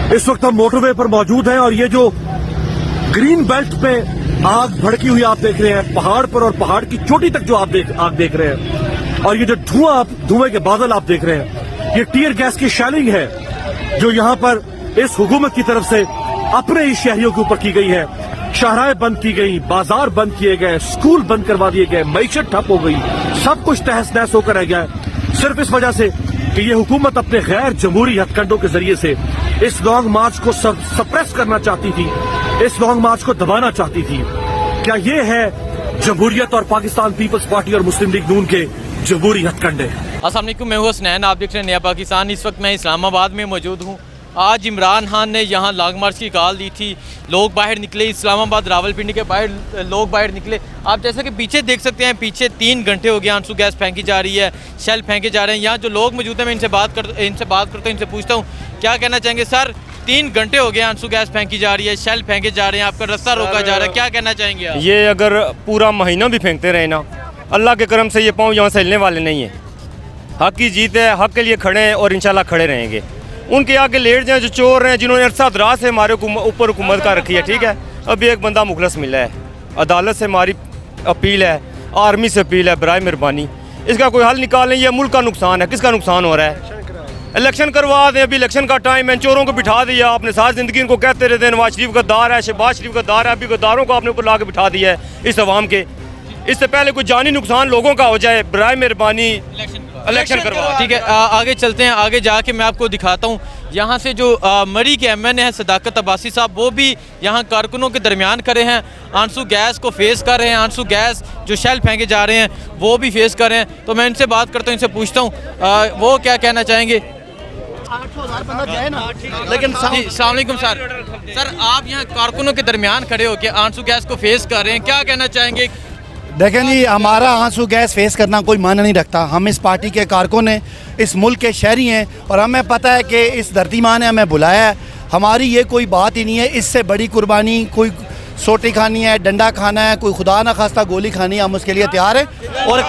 इस वक्त हम मोटरवे पर मौजूद हैं और ये जो ग्रीन बेल्ट पे आग भड़की हुई आप देख रहे हैं पहाड़ पर, और पहाड़ की चोटी तक जो आप आग देख रहे हैं, और ये जो धुएं के बादल आप देख रहे हैं, ये टीयर गैस की शेलिंग है जो यहाँ पर इस हुकूमत की तरफ से अपने ही शहरियों के ऊपर की गई है। शाहराएं बंद की गई, बाजार बंद किए गए, स्कूल बंद करवा दिए गए, मईशत ठप हो गई, सब कुछ तहस नहस होकर रह गया है सिर्फ इस वजह से कि ये हुकूमत अपने गैर जमहूरी हथकंडों के जरिए से इस लॉन्ग मार्च को सप्रेस करना चाहती थी, इस लॉन्ग मार्च को दबाना चाहती थी। क्या ये है जमहूरियत और पाकिस्तान पीपल्स पार्टी और मुस्लिम लीग नून के जमहूरी हथकंडे? अस्सलाम वालेकुम, मैं हूं हसनैन, आप देख रहे हैं नया पाकिस्तान। इस वक्त मैं इस्लामाबाद में मौजूद हूं। आज इमरान खान ने यहां लॉन्ग मार्च की कॉल दी थी, लोग बाहर निकले, इस्लामाबाद रावलपिंडी के बाहर लोग बाहर निकले। आप जैसा कि पीछे देख सकते हैं, पीछे 3 घंटे हो गए आंसू गैस फेंकी जा रही है, शेल फेंके जा रहे हैं। यहाँ जो लोग मौजूद हैं मैं इनसे बात करता हूँ, इनसे पूछता हूँ क्या कहना चाहेंगे। सर, 3 घंटे हो गए आंसू गैस फेंकी जा रही है, शेल फेंके जा रहे हैं, आपका रास्ता रोका जा रहा है, क्या कहना चाहेंगे आप? ये अगर पूरा महीना भी फेंकते रहे ना, अल्लाह के करम से ये पाँव यहाँ से हिलने वाले नहीं है। हक की जीत है, हक के लिए खड़े हैं और इंशाल्लाह खड़े रहेंगे। उनके आगे लेट जाएं जो चोर हैं, जिन्होंने अरसा दराज से हमारे ऊपर हुकूमत कर रखी है, ठीक है। अभी एक बंदा मुखलस मिला है, अदालत से हमारी अपील है, आर्मी से अपील है, बराए मेहरबानी इसका कोई हल निकालें। ये मुल्क का नुकसान है, किसका नुकसान हो रहा है? इलेक्शन करवा दें, अभी इलेक्शन का टाइम है, चोरों को बिठा दिया आपने, सारी ज़िंदगी इनको कहते रहते हैं नवाज शरीफ गद्दार है, शहबाज शरीफ गद्दार है, अभी गद्दारों को आपने ऊपर ला के बिठा दिया है इस अवाम के। इससे पहले कोई जानी नुकसान लोगों का हो जाए, बराए मेहरबानी इलेक्शन करवा। ठीक है, आगे चलते हैं, आगे जाके मैं आपको दिखाता हूँ। यहाँ से जो मरी के MN है सदाकत अब्बासी साहब, वो भी यहाँ कारकुनों के दरमियान खड़े हैं, आंसू गैस को फेस कर रहे हैं, आंसू गैस जो शेल फेंके जा रहे हैं वो भी फेस कर रहे हैं। तो मैं इनसे बात करता हूँ, इनसे पूछता हूँ वो क्या कहना चाहेंगे। लेकिन अस्सलाम वालेकुम सर, आप यहाँ कारकुनों के दरमियान खड़े होकर आंसू गैस को फेस कर रहे हैं, क्या कहना चाहेंगे? देखें जी, हमारा आंसू गैस फेस करना कोई मायने नहीं रखता। हम इस पार्टी के कारकुन हैं, इस मुल्क के शहरी हैं, और हमें पता है कि इस धरती माँ ने हमें बुलाया है। हमारी ये कोई बात ही नहीं है, इससे बड़ी कुर्बानी कोई सोटी खानी है, डंडा खाना है, कोई खुदा ना खास्ता गोली खानी है, हम उसके लिए तैयार हैं। और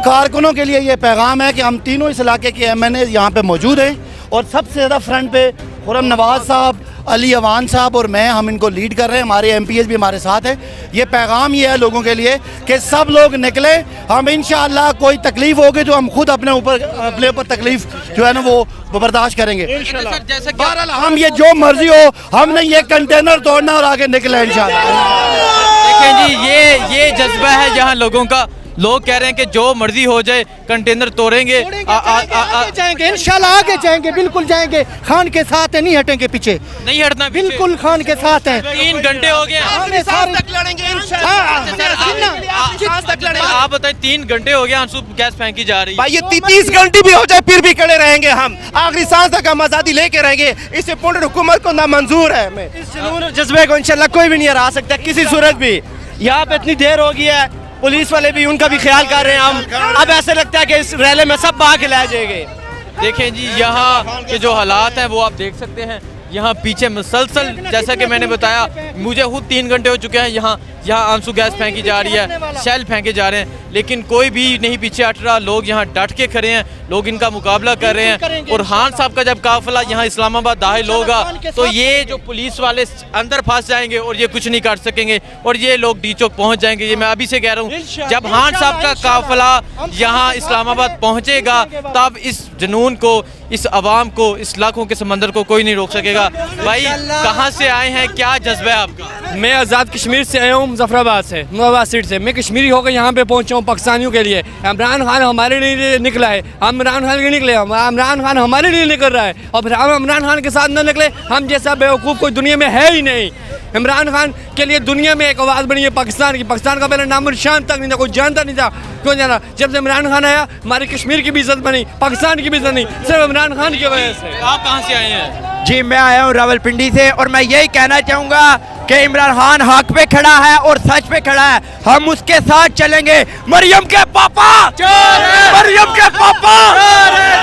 कारकुनों के लिए ये पैगाम है कि हम तीनों इस इलाके के MNA यहाँ पे मौजूद हैं, और सबसे ज़्यादा फ्रंट पे खुर्रम नवाज साहब, अली अवान साहब और मैं, हम इनको लीड कर रहे हैं। हमारे MPs भी हमारे साथ हैं। ये पैगाम ये है लोगों के लिए कि सब लोग निकले। हम इंशाअल्लाह कोई तकलीफ होगी तो हम खुद अपने ऊपर तकलीफ जो है ना वो बर्दाश्त करेंगे। बहरहाल हम ये जो मर्जी हो, हमने ये कंटेनर तोड़ना और आगे निकले इंशाअल्लाह। देखें जी, ये जज्बा है यहाँ लोगों का। लोग कह रहे हैं कि जो मर्जी हो जाए कंटेनर तोड़ेंगे, जाएंगे इंशाल्लाह, आगे जाएंगे, बिल्कुल जाएंगे। खान के साथ है, नहीं हटेंगे पीछे, नहीं हटना, बिल्कुल खान के साथ है। 3 घंटे हो गए, आप बताएं, 3 घंटे हो गए आंसू गैस फेंकी जा रही है। भाई ये 30 घंटे भी हो जाए फिर भी खड़े रहेंगे, हम आखिरी सांस तक हम आजादी लेके रहेंगे। इससे पूर्ण हुकूमत को नामंजूर है। इस जुनून जज्बे को इंशाल्लाह कोई भी नहीं हरा सकता किसी सूरत भी। यहाँ पे इतनी देर हो गई है, पुलिस वाले भी उनका भी ख्याल कर रहे हैं हम। अब ऐसे लगता है कि इस रैली में सब भाग ला जाएंगे। देखें जी, यहाँ के जो हालात हैं वो आप देख सकते हैं। यहाँ पीछे मुसलसल, जैसा कि मैंने बताया, मुझे खुद 3 घंटे हो चुके हैं, यहाँ आंसू गैस फेंकी जा रही है, शेल फेंके जा रहे हैं, लेकिन कोई भी नहीं पीछे हट रहा। लोग यहाँ डट के खड़े हैं, लोग इनका मुकाबला कर रहे हैं। और खान साहब का जब काफिला यहाँ इस्लामाबाद दाखिल होगा तो ये जो पुलिस वाले अंदर फंस जाएंगे और ये कुछ नहीं कर सकेंगे, और ये लोग डी चौक पहुँच जाएंगे। ये मैं अभी से कह रहा हूँ, जब खान साहब का काफिला यहाँ इस्लामाबाद पहुँचेगा तब इस जुनून को, इस अवाम को, इस लाखों के समंदर को कोई नहीं रोक सकेगा। भाई, कहाँ से आए हैं, क्या जज्बा है आपका? मैं आज़ाद कश्मीर से आया हूँ, मुजफ्फराबाद से, नवाबाद सीट से। मैं कश्मीरी होकर यहाँ पे पहुँचा हूँ पाकिस्तानियों के लिए। इमरान खान हमारे लिए निकला है, हम इमरान खान के निकले, इमरान खान हमारे लिए निकल रहा है, और फिर हम इमरान खान के साथ न निकले, हम जैसा बेवकूफ़ कोई दुनिया में है ही नहीं। इमरान खान के लिए दुनिया में एक आवाज़ बनी है पाकिस्तान की। पाकिस्तान का पहले नाम निशान तक नहीं था, कोई जानता नहीं था। क्यों जाना? जब से इमरान खान आया, हमारी कश्मीर की भी इज्जत बनी, पाकिस्तान की भी इज्जत नहीं, सिर्फ इमरान खान की वजह से। आप कहाँ से आए हैं? जी, मैं आया हूँ रावलपिंडी से, और मैं यही कहना चाहूँगा कि इमरान खान हक पे खड़ा है और सच पे खड़ा है, हम उसके साथ चलेंगे। मरियम के पापा, मरियम के पापा,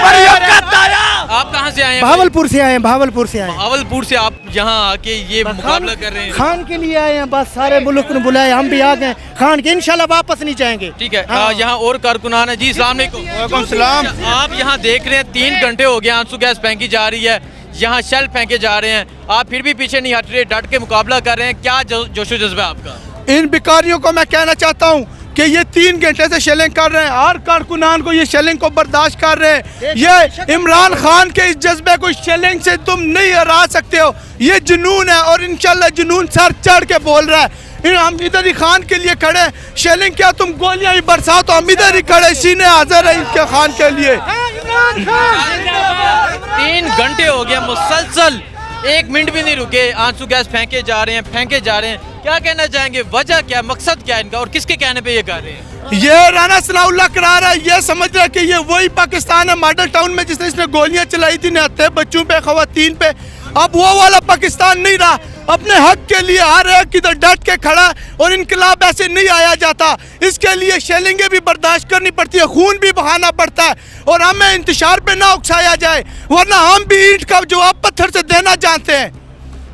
मरियम का ताया। आप कहाँ से आए हैं भावलपुर से आए हैं, भावलपुर से आए हैं। भावलपुर से आप यहाँ आके ये मुकाबला कर रहे हैं। खान के लिए आए हैं, बस सारे मुल्क ने बुलाए, हम भी आ गए खान के, इंशाल्लाह वापस नहीं जाएंगे। ठीक है। हाँ। यहाँ और कारकुनान है जी। अस्सलाम वालेकुम। सलाम। आप यहाँ देख रहे हैं 3 घंटे हो गए आंसू गैस फेंकी जा रही है, यहाँ शेल फेंके जा रहे हैं, आप फिर भी पीछे नहीं हट रहे, डट के मुकाबला कर रहे हैं। क्या जोशो जज्बा है आपका? इन भिखारियों को मैं कहना चाहता हूँ कि ये 3 घंटे से शेलिंग कर रहे हैं, हर कारकुनान को ये शेलिंग को बर्दाश्त कर रहे हैं। ये इमरान खान के इस जज्बे को शेलिंग से तुम नहीं हरा सकते हो, ये जुनून है और इंशाल्लाह जुनून सर चढ़ के बोल रहा है। हम इधर ही खान के लिए खड़े, शेलिंग क्या तुम गोलियां ही बरसाओ तो हम इधर ही खड़े सीने हाजिर है इनके खान के लिए। 3 घंटे हो गया मुसलसल, 1 मिनट भी नहीं रुके, आंसू गैस फेंके जा रहे हैं, फेंके जा रहे हैं। क्या कहना चाहेंगे, वजह क्या, मकसद क्या है इनका और किसके कहने पे ये कर रहे हैं? ये राना सनाउल्लाह करा रहा है, ये समझ रहा है कि ये वही पाकिस्तान है मॉडल टाउन में जिसने इसने गोलियां चलाई थी निहत्थे बच्चों पे, खवातीन पे। अब वो वाला पाकिस्तान नहीं रहा, अपने हक के लिए हर एक इधर डट के खड़ा और इनकलाब ऐसे नहीं आया जाता। इसके लिए शेलिंगें भी बर्दाश्त करनी पड़ती है, खून भी बहाना पड़ता है और हमें इंतशार पे ना उकसाया जाए, वरना हम भी ईंट का जवाब पत्थर से देना जानते हैं।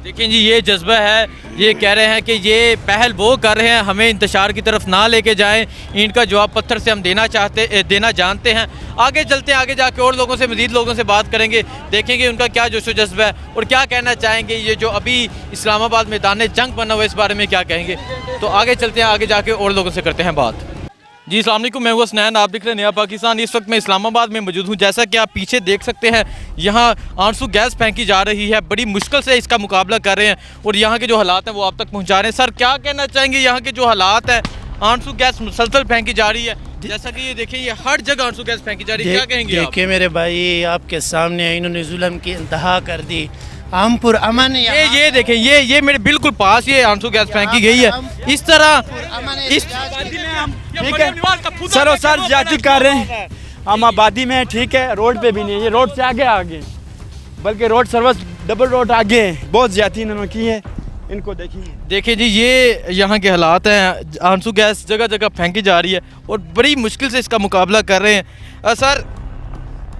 देखिए जी, ये जज्बा है, ये कह रहे हैं कि ये पहल वो कर रहे हैं, हमें इंतशार की तरफ ना लेके जाएं, ईंट का जवाब पत्थर से हम देना जानते हैं। आगे चलते हैं, आगे जाके और लोगों से, मज़ीद लोगों से बात करेंगे, देखेंगे उनका क्या जोशो जज्बा है और क्या कहना चाहेंगे। ये जो अभी इस्लामाबाद मैदान जंग बना हुआ है, इस बारे में क्या कहेंगे। तो आगे चलते हैं, आगे जाके और लोगों से करते हैं बात। जी अस्सलाम वालेकुम, मैं हूँ हसनैन, आप दिख रहे हैं नया पाकिस्तान। इस वक्त मैं इस्लामाबाद में मौजूद हूँ। जैसा कि आप पीछे देख सकते हैं, यहाँ आंसू गैस फेंकी जा रही है, बड़ी मुश्किल से इसका मुकाबला कर रहे हैं और यहाँ के जो हालात हैं वो आप तक पहुँचा रहे हैं। सर क्या कहना चाहेंगे, यहाँ के जो हालात हैं, आंसू गैस मुसलसल फेंकी जा रही है, जैसा कि ये देखिए ये हर जगह आंसू गैस फेंकी जा रही है, क्या कहेंगे आप? देखिए मेरे भाई, आपके सामने इन्होंने जुल्म की इंतहा कर दी। हम पुरअमन ये देखें, ये मेरे बिल्कुल पास ये आंसू गैस फेंकी गई है इस तरह। ठीक है सर, वो सर जाति कर रहे हैं, हम आबादी में हैं, ठीक है, रोड पे भी नहीं है, ये रोड से आगे बल्कि रोड सर्विस डबल रोड आगे है, बहुत ज्यादा इन्होंने की है। इनको देखिए जी, ये यहाँ के हालात हैं, आंसू गैस जगह जगह फेंकी जा रही है और बड़ी मुश्किल से इसका मुकाबला कर रहे हैं। सर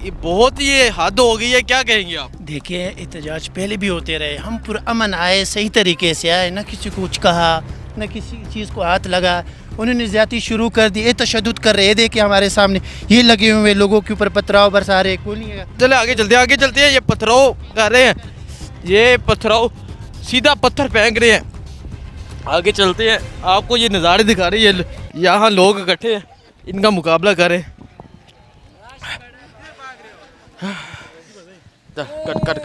ये बहुत ये हद हो गई है, क्या कहेंगे आप? देखिए एहतजाज पहले भी होते रहे, हम पुरअमन आए, सही तरीके से आए, ना किसी को कुछ कहा, ना किसी चीज़ को हाथ लगा। उन्होंने ज़्यादती शुरू कर दी, तशद्दुद कर रहे, देखिए हमारे सामने ये लगे हुए लोगों के ऊपर पथराव बरसा रहे, कोई नहीं है। चले आगे चलते हैं। ये पथराव कर रहे हैं, ये पथराव सीधा पत्थर फेंक रहे हैं। आगे चलते हैं, आपको ये नज़ारे दिखा रहे हैं, यहाँ लोग इकट्ठे हैं, इनका मुकाबला करें। कट